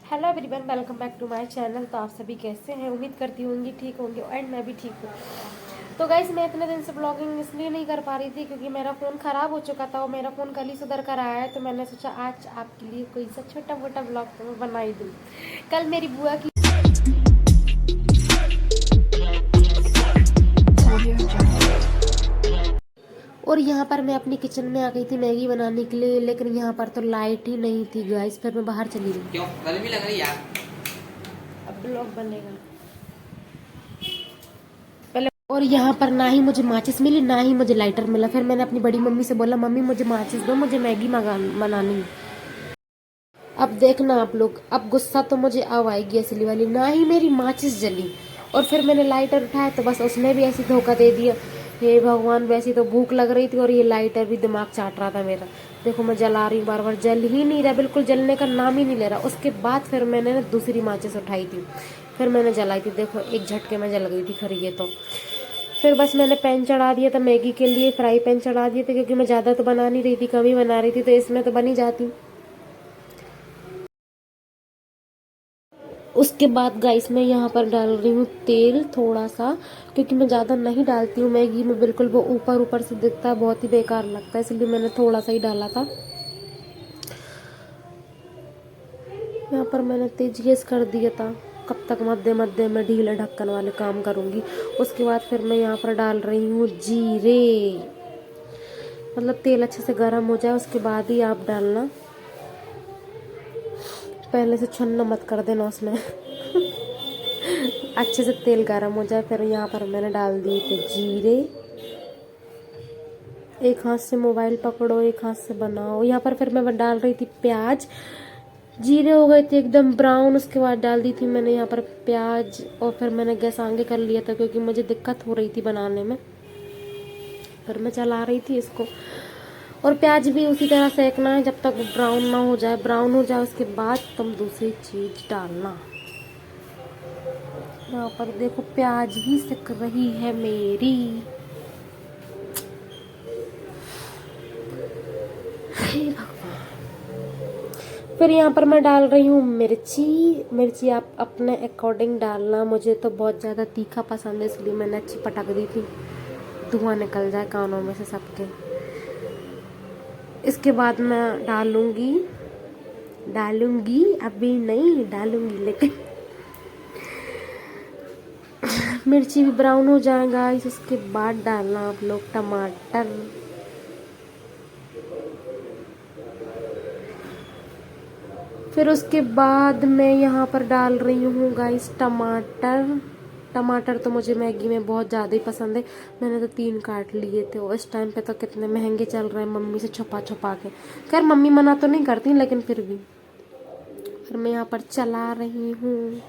Hello everyone, welcome back to my channel. तो आप सभी कैसे हैं? उम्मीद करती होंगी ठीक होंगे एंड मैं भी ठीक हूँ। तो गाइस, मैं इतने दिन से ब्लॉगिंग इसलिए नहीं कर पा रही थी क्योंकि मेरा फ़ोन ख़राब हो चुका था और मेरा फ़ोन कल ही सुधर कर आया है। तो मैंने सोचा आज आपके लिए कोई सा छोटा मोटा ब्लॉग तो मैं बना ही दूँ। कल मेरी बुआ की और यहाँ पर मैं अपनी किचन में आ गई थी मैगी बनाने के लिए, लेकिन यहाँ पर तो लाइट ही नहीं थी गाइस। फिर मैं बाहर चली गई। क्यों गर्मी लग रही यार? अब ब्लॉग बनेगा पहले। और यहाँ पर ना ही मुझे माचिस मिली ना ही मुझे लाइटर मिला। फिर मैंने अपनी बड़ी मम्मी से बोला, मम्मी मुझे माचिस दो, मुझे मैगी बनानी है। अब देखना आप लोग, अब गुस्सा तो मुझे अब आएगी असली वाली। ना ही मेरी माचिस जली और फिर मैंने लाइटर उठाया तो बस उसने भी ऐसी धोखा दे दिया। हे भगवान, वैसी तो भूख लग रही थी और ये लाइटर भी दिमाग चाट रहा था मेरा। देखो मैं जला रही हूँ, बार बार जल ही नहीं रहा, बिल्कुल जलने का नाम ही नहीं ले रहा। उसके बाद फिर मैंने ना दूसरी माचिस उठाई थी, फिर मैंने जलाई थी। देखो एक झटके में जल गई थी खरी ये तो। फिर बस मैंने पैन चढ़ा दिया था मैगी के लिए, फ्राई पैन चढ़ा दिए थे क्योंकि मैं ज़्यादा तो बना नहीं रही थी, कम ही बना रही थी, तो इसमें तो बनी जाती। उसके बाद गाइस मैं यहाँ पर डाल रही हूँ तेल थोड़ा सा, क्योंकि मैं ज़्यादा नहीं डालती हूँ मैगी में, बिल्कुल वो ऊपर ऊपर से दिखता है, बहुत ही बेकार लगता है, इसलिए मैंने थोड़ा सा ही डाला था। यहाँ पर मैंने तेज गैस कर दिया था। कब तक मध्य मध्य में ढीले ढक्कन वाले काम करूँगी। उसके बाद फिर मैं यहाँ पर डाल रही हूँ जीरे। मतलब तेल अच्छे से गर्म हो जाए उसके बाद ही आप डालना, पहले से छन्ना मत कर देना उसमें। अच्छे से तेल गर्म हो जाए। फिर यहाँ पर मैंने डाल दिए थे जीरे। एक हाथ से मोबाइल पकड़ो, एक हाथ से बनाओ। यहाँ पर फिर मैं डाल रही थी प्याज। जीरे हो गए थे एकदम ब्राउन, उसके बाद डाल दी थी मैंने यहाँ पर प्याज। और फिर मैंने गैस आगे कर लिया था क्योंकि मुझे दिक्कत हो रही थी बनाने में। फिर मैं चला रही थी इसको। और प्याज भी उसी तरह सेकना है जब तक ब्राउन ना हो जाए। ब्राउन हो जाए उसके बाद तुम दूसरी चीज डालना। यहाँ पर देखो प्याज भी सिक रही है मेरी। हे भगवान। फिर यहाँ पर मैं डाल रही हूँ मिर्ची। मिर्ची आप अपने अकॉर्डिंग डालना, मुझे तो बहुत ज़्यादा तीखा पसंद है इसलिए मैंने अच्छी पटक दी थी, धुआं निकल जाए कानों में से सबके। इसके बाद मैं डालूंगी अभी नहीं डालूंगी, लेकिन मिर्ची भी ब्राउन हो जाएगा। इसके बाद डालना आप लोग टमाटर। फिर उसके बाद मैं यहाँ पर डाल रही हूँ गाइस टमाटर। टमाटर तो मुझे मैगी में बहुत ज़्यादा ही पसंद है। मैंने तो 3 काट लिए थे और इस टाइम पे तो कितने महंगे चल रहे हैं, मम्मी से छुपा छुपा के। खैर मम्मी मना तो नहीं करती, लेकिन फिर भी। फिर मैं यहाँ पर चला रही हूँ,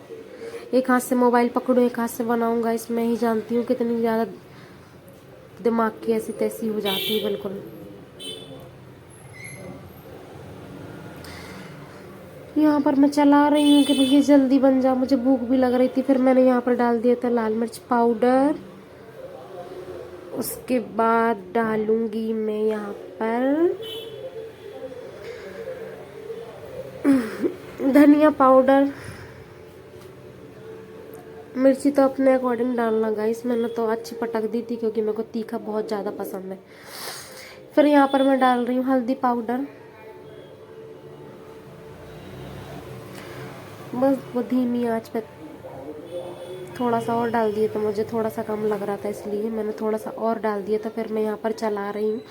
एक हाथ से मोबाइल पकड़ूँ एक हाथ से बनाऊँगा। इसमें ही जानती हूँ कितनी ज़्यादा दिमाग की ऐसी तैसी हो जाती है बिल्कुल। यहाँ पर मैं चला रही हूँ कि भैया जल्दी बन जा, मुझे भूख भी लग रही थी। फिर मैंने यहाँ पर डाल दिया था लाल मिर्च पाउडर। उसके बाद डालूंगी मैं यहाँ पर धनिया पाउडर। मिर्ची तो अपने अकॉर्डिंग डालना गाइस, मैंने तो अच्छी पटक दी थी क्योंकि मेरे को तीखा बहुत ज़्यादा पसंद है। फिर यहाँ पर मैं डाल रही हूँ हल्दी पाउडर। बस वो धीमी आंच पे थोड़ा सा और डाल दिए, तो मुझे थोड़ा सा कम लग रहा था इसलिए मैंने थोड़ा सा और डाल दिया था। फिर मैं यहाँ पर चला रही हूँ।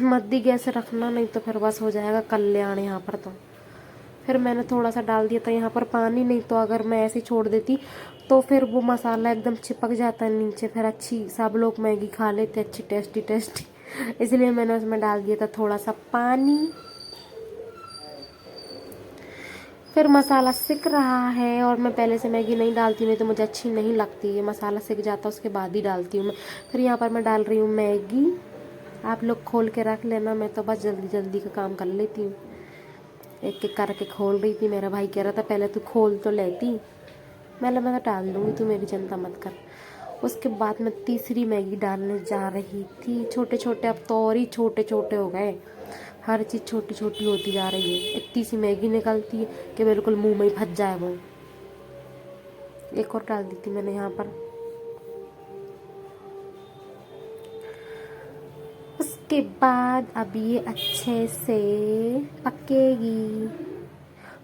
मद्दी गैस रखना, नहीं तो फिर बस हो जाएगा कल्याण यहाँ पर तो। फिर मैंने थोड़ा सा डाल दिया था यहाँ पर पानी, नहीं तो अगर मैं ऐसे छोड़ देती तो फिर वो मसाला एकदम चिपक जाता है नीचे, फिर अच्छी सब लोग मैगी खा लेते अच्छी टेस्टी टेस्टी। इसलिए मैंने उसमें डाल दिया था थोड़ा सा पानी। फिर मसाला सिक रहा है और मैं पहले से मैगी नहीं डालती, नहीं तो मुझे अच्छी नहीं लगती है। मसाला सिक जाता उसके बाद ही डालती हूँ मैं। फिर यहाँ पर मैं डाल रही हूँ मैगी। आप लोग खोल के रख लेना, मैं तो बस जल्दी जल्दी का काम कर लेती हूँ। एक एक करके खोल रही थी, मेरा भाई कह रहा था पहले तू खोल तो लेती। मैं तो डाल दूँगी, तू मेरी चिंता मत कर। उसके बाद मैं तीसरी मैगी डालने जा रही थी। छोटे छोटे, अब तो और ही छोटे छोटे हो गए। हर चीज़ छोटी छोटी होती जा रही है। इतनी सी मैगी निकलती है कि बिल्कुल मुंह में ही फंस जाए वो। एक और डाल दी थी मैंने यहाँ पर। उसके बाद अब ये अच्छे से पकेगी।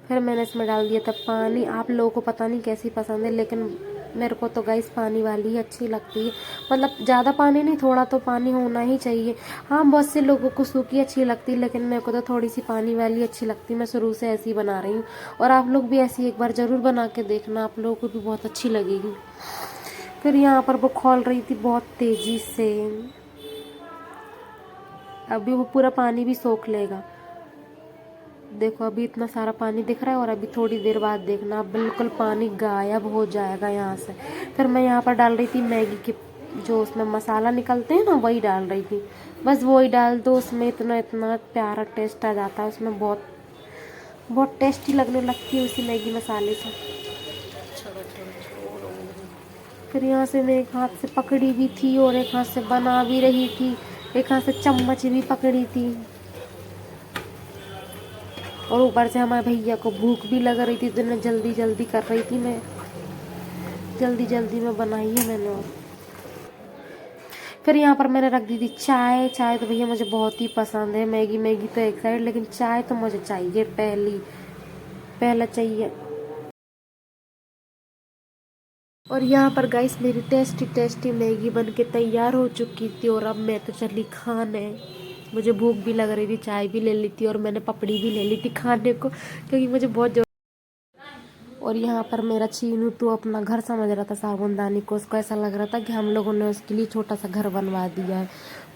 फिर मैंने इसमें डाल दिया था पानी। आप लोगों को पता नहीं कैसी पसंद है, लेकिन मेरे को तो गाइस पानी वाली ही अच्छी लगती है। मतलब ज़्यादा पानी नहीं, थोड़ा तो पानी होना ही चाहिए। हाँ, बहुत से लोगों को सूखी अच्छी लगती है, लेकिन मेरे को तो थोड़ी सी पानी वाली अच्छी लगती है। मैं शुरू से ऐसी बना रही हूँ, और आप लोग भी ऐसी एक बार ज़रूर बना के देखना, आप लोगों को भी बहुत अच्छी लगेगी। फिर यहाँ पर वो खौल रही थी बहुत तेज़ी से। अभी वो पूरा पानी भी सोख लेगा। देखो अभी इतना सारा पानी दिख रहा है, और अभी थोड़ी देर बाद देखना बिल्कुल पानी गायब हो जाएगा यहाँ से। फिर मैं यहाँ पर डाल रही थी मैगी के जो उसमें मसाला निकलते हैं ना, वही डाल रही थी। बस वही डाल दो, उसमें इतना इतना प्यारा टेस्ट आ जाता है। उसमें बहुत बहुत टेस्टी लगने लगती है उसी मैगी मसाले से। फिर यहाँ से मैं एक हाथ से पकड़ी भी थी और एक हाथ से बना भी रही थी, एक हाथ से चम्मच भी पकड़ी थी। और ऊपर से हमारे भैया को भूख भी लग रही थी, तो मैं जल्दी जल्दी कर रही थी। मैं जल्दी जल्दी में बनाई है मैंने। और फिर यहाँ पर मैंने रख दी थी चाय। चाय तो भैया मुझे बहुत ही पसंद है। मैगी मैगी तो एक साइड, लेकिन चाय तो मुझे चाहिए पहला चाहिए। और यहाँ पर गाइस मेरी टेस्टी टेस्टी मैगी बन के तैयार हो चुकी थी, और अब मैं तो चली खाने। मुझे भूख भी लग रही थी, चाय भी ले ली थी, और मैंने पपड़ी भी ले ली थी खाने को, क्योंकि मुझे बहुत। और यहाँ पर मेरा चीनू तो अपना घर समझ रहा था साबुनदानी को। उसको ऐसा लग रहा था कि हम लोगों ने उसके लिए छोटा सा घर बनवा दिया है।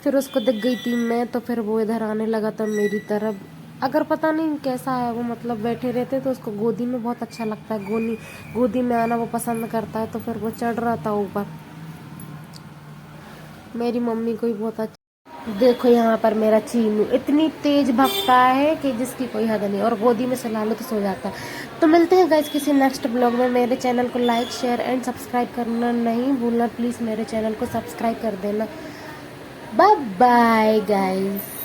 फिर उसको दिख गई थी मैं, तो फिर वो इधर आने लगा था मेरी तरफ। अगर पता नहीं कैसा है वो, मतलब बैठे रहते तो उसको गोदी में बहुत अच्छा लगता है। गोदी में आना वो पसंद करता है, तो फिर वो चढ़ रहा था ऊपर। मेरी मम्मी को भी बहुत अच्छा। देखो यहाँ पर मेरा चीनू इतनी तेज भगता है कि जिसकी कोई हद नहीं, और गोदी में सुला लो तो सो जाता है। तो मिलते हैं गाइस किसी नेक्स्ट ब्लॉग में। मेरे चैनल को लाइक शेयर एंड सब्सक्राइब करना नहीं भूलना प्लीज़। मेरे चैनल को सब्सक्राइब कर देना। Bye bye guys.